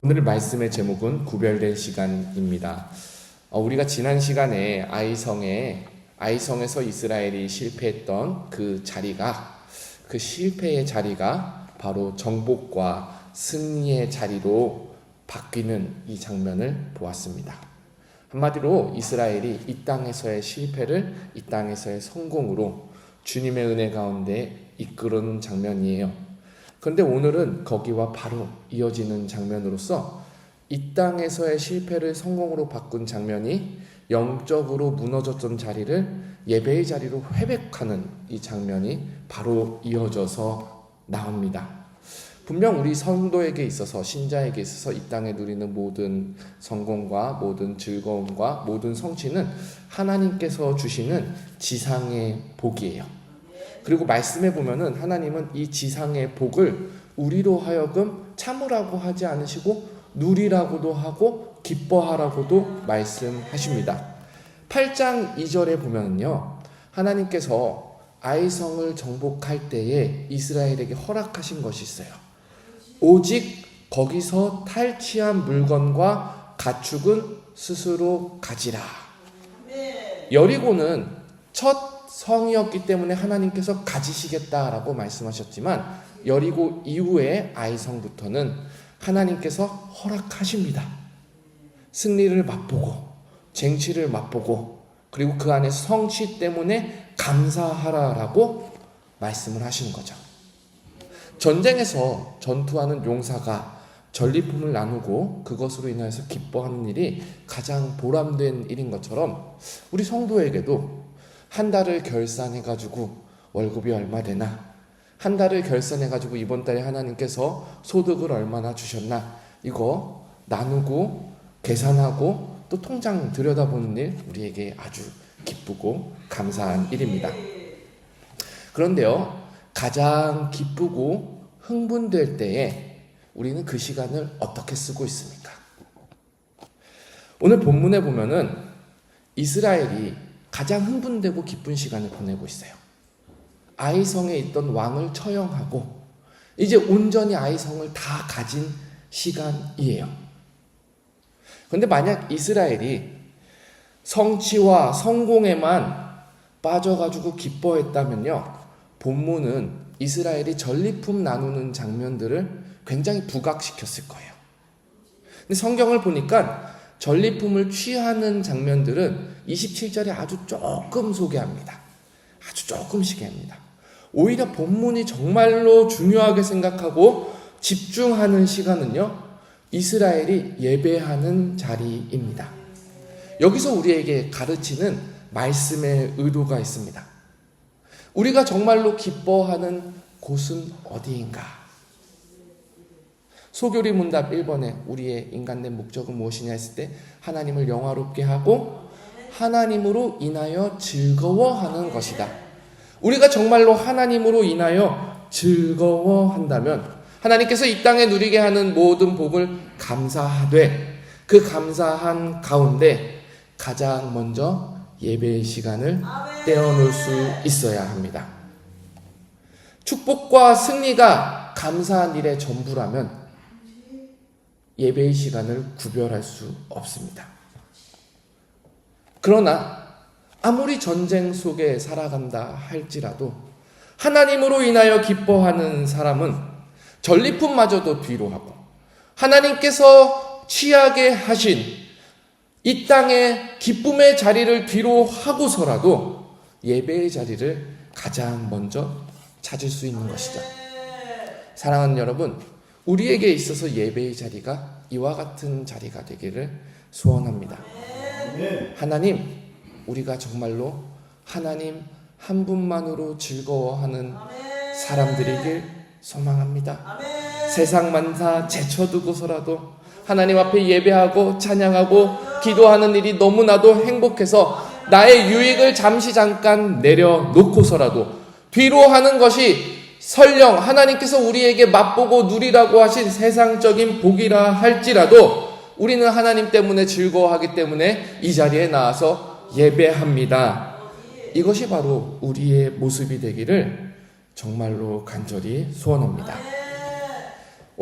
오늘 말씀의 제목은 구별된 시간입니다. 우리가 지난 시간에 아이성에서 이스라엘이 실패했던 그 실패의 자리가 바로 정복과 승리의 자리로 바뀌는 이 장면을 보았습니다. 한마디로 이스라엘이 이 땅에서의 실패를 이 땅에서의 성공으로 주님의 은혜 가운데 이끄는 장면이에요. 그런데 오늘은 거기와 바로 이어지는 장면으로서 이 땅에서의 실패를 성공으로 바꾼 장면이 영적으로 무너졌던 자리를 예배의 자리로 회복하는 이 장면이 바로 이어져서 나옵니다. 분명 우리 성도에게 있어서, 신자에게 있어서 이 땅에 누리는 모든 성공과 모든 즐거움과 모든 성취는 하나님께서 주시는 지상의 복이에요. 그리고 말씀에 보면은 하나님은 이 지상의 복을 우리로 하여금 참으라고 하지 않으시고 누리라고도 하고 기뻐하라고도 말씀하십니다. 8장 2절에 보면은요, 하나님께서 아이성을 정복할 때에 이스라엘에게 허락하신 것이 있어요. 오직 거기서 탈취한 물건과 가축은 스스로 가지라. 여리고는 첫 성이었기 때문에 하나님께서 가지시겠다라고 말씀하셨지만 여리고 이후에 아이성부터는 하나님께서 허락하십니다. 승리를 맛보고 쟁취를 맛보고 그리고 그 안에 성취 때문에 감사하라라고 말씀을 하시는 거죠. 전쟁에서 전투하는 용사가 전리품을 나누고 그것으로 인해서 기뻐하는 일이 가장 보람된 일인 것처럼 우리 성도에게도 한 달을 결산해가지고 월급이 얼마 되나, 한 달을 결산해가지고 이번 달에 하나님께서 소득을 얼마나 주셨나, 이거 나누고 계산하고 또 통장 들여다보는 일, 우리에게 아주 기쁘고 감사한 일입니다. 그런데요, 가장 기쁘고 흥분될 때에 우리는 그 시간을 어떻게 쓰고 있습니까? 오늘 본문에 보면은 이스라엘이 가장 흥분되고 기쁜 시간을 보내고 있어요. 아이성에 있던 왕을 처형하고 이제 온전히 아이성을 다 가진 시간이에요. 그런데 만약 이스라엘이 성취와 성공에만 빠져가지고 기뻐했다면요, 본문은 이스라엘이 전리품 나누는 장면들을 굉장히 부각시켰을 거예요. 근데 성경을 보니까 전리품을 취하는 장면들은 27절에 아주 조금 소개합니다. 아주 조금씩 합니다. 오히려 본문이 정말로 중요하게 생각하고 집중하는 시간은요, 이스라엘이 예배하는 자리입니다. 여기서 우리에게 가르치는 말씀의 의도가 있습니다. 우리가 정말로 기뻐하는 곳은 어디인가? 소교리 문답 1번에 우리의 인간된 목적은 무엇이냐 했을 때 하나님을 영화롭게 하고 하나님으로 인하여 즐거워하는 것이다. 우리가 정말로 하나님으로 인하여 즐거워한다면 하나님께서 이 땅에 누리게 하는 모든 복을 감사하되 그 감사한 가운데 가장 먼저 예배의 시간을 떼어놓을 수 있어야 합니다. 축복과 승리가 감사한 일의 전부라면 예배의 시간을 구별할 수 없습니다. 그러나 아무리 전쟁 속에 살아간다 할지라도 하나님으로 인하여 기뻐하는 사람은 전리품마저도 뒤로하고 하나님께서 취하게 하신 이 땅의 기쁨의 자리를 뒤로 하고서라도 예배의 자리를 가장 먼저 찾을 수 있는 것이죠. 사랑하는 여러분, 우리에게 있어서 예배의 자리가 이와 같은 자리가 되기를 소원합니다. 하나님, 우리가 정말로 하나님 한 분만으로 즐거워하는 사람들이길 소망합니다. 세상 만사 제쳐두고서라도 하나님 앞에 예배하고 찬양하고 기도하는 일이 너무나도 행복해서 나의 유익을 잠깐 내려놓고서라도 뒤로 하는 것이 설령 하나님께서 우리에게 맛보고 누리라고 하신 세상적인 복이라 할지라도 우리는 하나님 때문에 즐거워하기 때문에 이 자리에 나와서 예배합니다. 이것이 바로 우리의 모습이 되기를 정말로 간절히 소원합니다.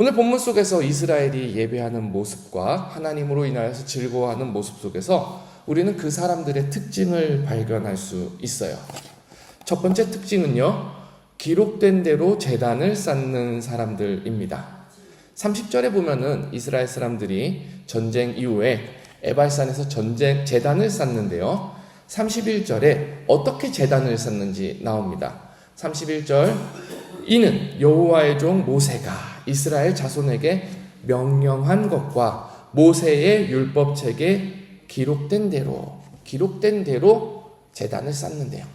오늘 본문 속에서 이스라엘이 예배하는 모습과 하나님으로 인하여서 즐거워하는 모습 속에서 우리는 그 사람들의 특징을 발견할 수 있어요. 첫 번째 특징은요, 기록된 대로 제단을 쌓는 사람들입니다. 30절에 보면은 이스라엘 사람들이 전쟁 이후에 에발산에서 제단을 쌓는데요, 31절에 어떻게 제단을 쌓는지 나옵니다. 31절, 이는 여호와의 종 모세가 이스라엘 자손에게 명령한 것과 모세의 율법책에 기록된 대로 제단을 쌓는데요.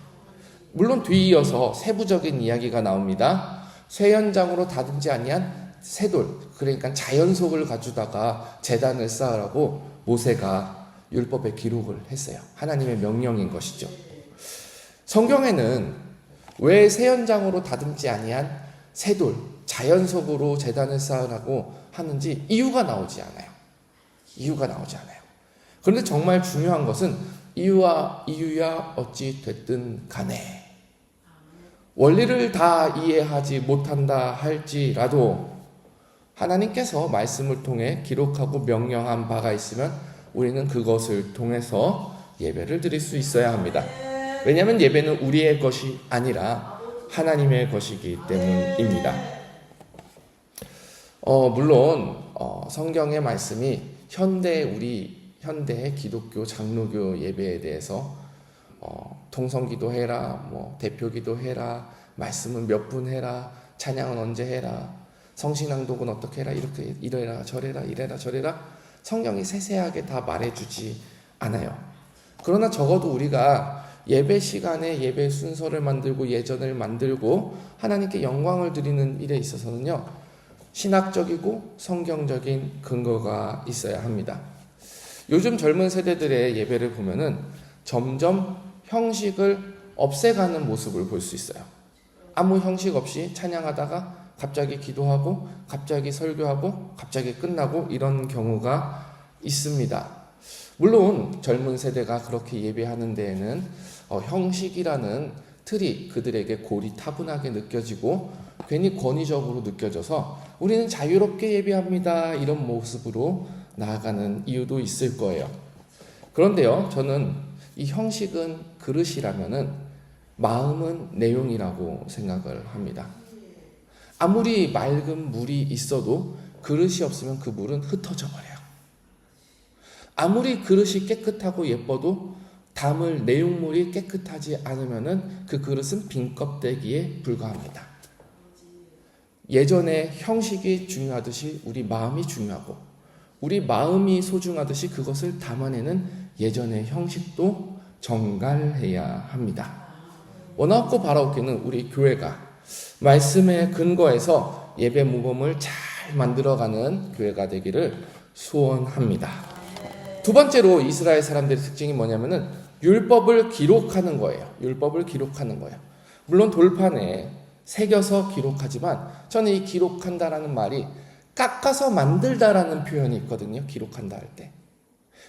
물론 뒤이어서 세부적인 이야기가 나옵니다. 쇠연장으로 다듬지 아니한 쇠돌, 그러니까 자연석을 가져다가 제단을 쌓으라고 모세가 율법에 기록을 했어요. 하나님의 명령인 것이죠. 성경에는 왜 쇠연장으로 다듬지 아니한 쇠돌, 자연석으로 제단을 쌓으라고 하는지 이유가 나오지 않아요. 그런데 정말 중요한 것은 이유야 어찌 됐든 간에 원리를 다 이해하지 못한다 할지라도 하나님께서 말씀을 통해 기록하고 명령한 바가 있으면 우리는 그것을 통해서 예배를 드릴 수 있어야 합니다. 왜냐하면 예배는 우리의 것이 아니라 하나님의 것이기 때문입니다. 물론 성경의 말씀이 현대의 기독교 장로교 예배에 대해서 통성기도 해라, 대표기도 해라, 말씀은 몇 분 해라, 찬양은 언제 해라, 성신낭독은 어떻게 해라, 이렇게 이래라 저래라 이래라 저래라 성경이 세세하게 다 말해주지 않아요. 그러나 적어도 우리가 예배 시간에 예배 순서를 만들고 예전을 만들고 하나님께 영광을 드리는 일에 있어서는요, 신학적이고 성경적인 근거가 있어야 합니다. 요즘 젊은 세대들의 예배를 보면은 점점 형식을 없애가는 모습을 볼 수 있어요. 아무 형식 없이 찬양하다가 갑자기 기도하고 갑자기 설교하고 갑자기 끝나고 이런 경우가 있습니다. 물론 젊은 세대가 그렇게 예배하는 데에는 형식이라는 틀이 그들에게 고리타분하게 느껴지고 괜히 권위적으로 느껴져서 우리는 자유롭게 예배합니다 이런 모습으로 나아가는 이유도 있을 거예요. 그런데요, 저는 이 형식은 그릇이라면은 마음은 내용이라고 생각을 합니다. 아무리 맑은 물이 있어도 그릇이 없으면 그 물은 흩어져 버려요. 아무리 그릇이 깨끗하고 예뻐도 담을 내용물이 깨끗하지 않으면은 그 그릇은 빈 껍데기에 불과합니다. 예전에 형식이 중요하듯이 우리 마음이 중요하고 우리 마음이 소중하듯이 그것을 담아내는 예전의 형식도 정갈해야 합니다. 원하옵고 바라옵기는 우리 교회가 말씀의 근거에서 예배 모범을 잘 만들어가는 교회가 되기를 소원합니다. 두 번째로 이스라엘 사람들의 특징이 뭐냐면은 율법을 기록하는 거예요. 물론 돌판에 새겨서 기록하지만 저는 이 기록한다라는 말이 깎아서 만들다라는 표현이 있거든요. 기록한다 할 때.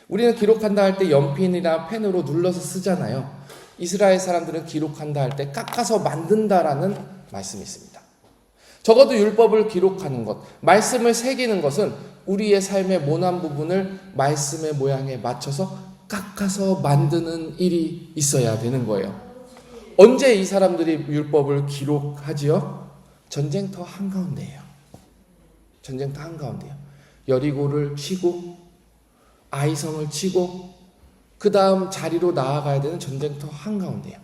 우리는 기록한다 할 때 연필이나 펜으로 눌러서 쓰잖아요. 이스라엘 사람들은 기록한다 할 때 깎아서 만든다라는 말씀이 있습니다. 적어도 율법을 기록하는 것, 말씀을 새기는 것은 우리의 삶의 모난 부분을 말씀의 모양에 맞춰서 깎아서 만드는 일이 있어야 되는 거예요. 언제 이 사람들이 율법을 기록하지요? 전쟁터 한가운데예요. 여리고를 치고 아이성을 치고 그 다음 자리로 나아가야 되는 전쟁터 한가운데예요.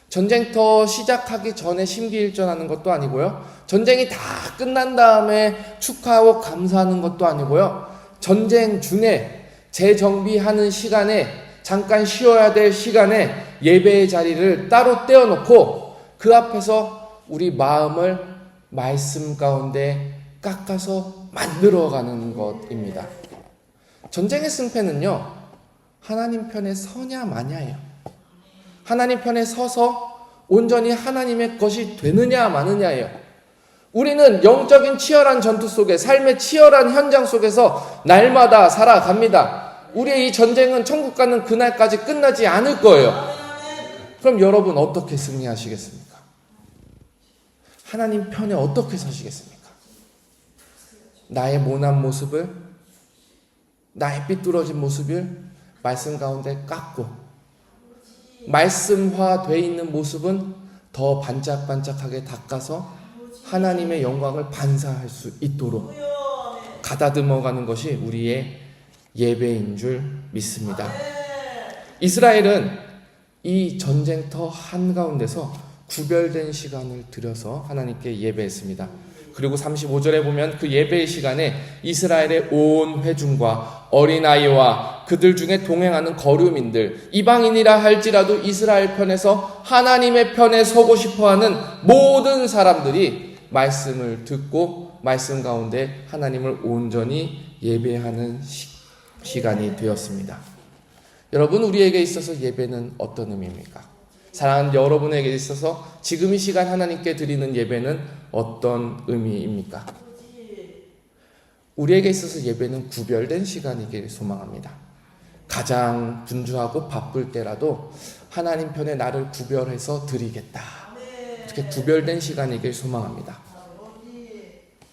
전쟁터 시작하기 전에 심기일전하는 것도 아니고요. 전쟁이 다 끝난 다음에 축하하고 감사하는 것도 아니고요. 전쟁 중에 재정비하는 시간에 잠깐 쉬어야 될 시간에 예배의 자리를 따로 떼어놓고 그 앞에서 우리 마음을 말씀 가운데 깎아서 만들어가는 것입니다. 전쟁의 승패는요, 하나님 편에 서냐 마냐예요. 하나님 편에 서서 온전히 하나님의 것이 되느냐 마느냐예요. 우리는 영적인 치열한 전투 속에, 삶의 치열한 현장 속에서 날마다 살아갑니다. 우리의 이 전쟁은 천국 가는 그날까지 끝나지 않을 거예요. 그럼 여러분 어떻게 승리하시겠습니까? 하나님 편에 어떻게 서시겠습니까? 나의 모난 모습을, 나의 삐뚤어진 모습을 말씀 가운데 깎고 말씀화되어 있는 모습은 더 반짝반짝하게 닦아서 하나님의 영광을 반사할 수 있도록 가다듬어가는 것이 우리의 예배인 줄 믿습니다. 이스라엘은 이 전쟁터 한가운데서 구별된 시간을 들여서 하나님께 예배했습니다. 그리고 35절에 보면 그 예배의 시간에 이스라엘의 온 회중과 어린아이와 그들 중에 동행하는 거류민들, 이방인이라 할지라도 이스라엘 편에서 하나님의 편에 서고 싶어하는 모든 사람들이 말씀을 듣고 말씀 가운데 하나님을 온전히 예배하는 시간이 되었습니다. 여러분, 우리에게 있어서 예배는 어떤 의미입니까? 사랑하는 여러분에게 있어서 지금 이 시간 하나님께 드리는 예배는 어떤 의미입니까? 우리에게 있어서 예배는 구별된 시간이길 소망합니다. 가장 분주하고 바쁠 때라도 하나님 편에 나를 구별해서 드리겠다. 이렇게 구별된 시간이길 소망합니다.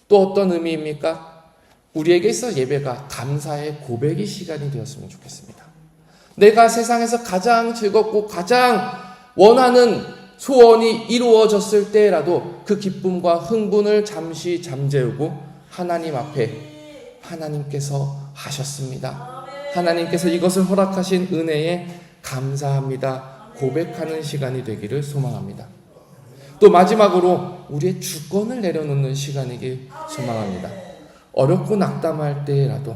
또 어떤 의미입니까? 우리에게 있어 예배가 감사의 고백의 시간이 되었으면 좋겠습니다. 내가 세상에서 가장 즐겁고 가장 원하는 소원이 이루어졌을 때라도 그 기쁨과 흥분을 잠시 잠재우고 하나님 앞에 하나님께서 하셨습니다. 하나님께서 이것을 허락하신 은혜에 감사합니다. 고백하는 시간이 되기를 소망합니다. 또 마지막으로 우리의 주권을 내려놓는 시간이길 소망합니다. 어렵고 낙담할 때라도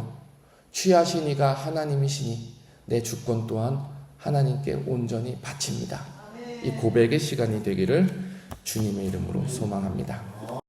취하신 이가 하나님이시니 내 주권 또한 하나님께 온전히 바칩니다. 이 고백의 시간이 되기를 주님의 이름으로 소망합니다.